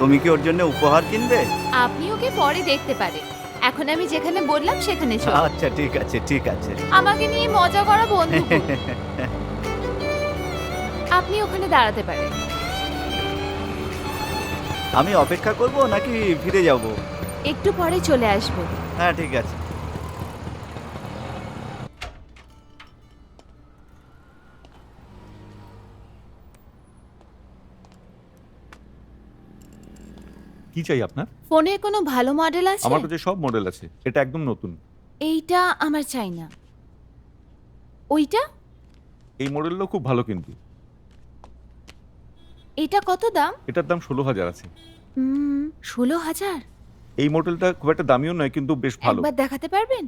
তুমি কি ওর জন্য উপহার কিনবে? আপনি ওকে পরে দেখতে পারেন, এখন আমি যেখানে বললাম সেখানে চল। আচ্ছা ঠিক আছে ঠিক আছে। আমাকে নিয়ে মজা করা বন্ধ করুন। আপনি ওখানে দাঁড়াতে পারেন। আমি অপেক্ষা করব নাকি ফিরে যাব? একটু পরে চলে আসবো। হ্যাঁ ঠিক আছে। কি চাই আপনার? ফোনের কোনো ভালো মডেল আছে? আমার কাছে সব মডেল আছে, এটা একদম নতুন। এইটা আমার চাই না। ওইটা? এই মডেলটাও খুব ভালো কিন্তু। এটা কত দাম? এটার দাম 16,000 আছে। 16,000? এই মডেলটা খুব একটা দামিও নয় কিন্তু বেশ ভালো। একবার দেখাতে পারবেন?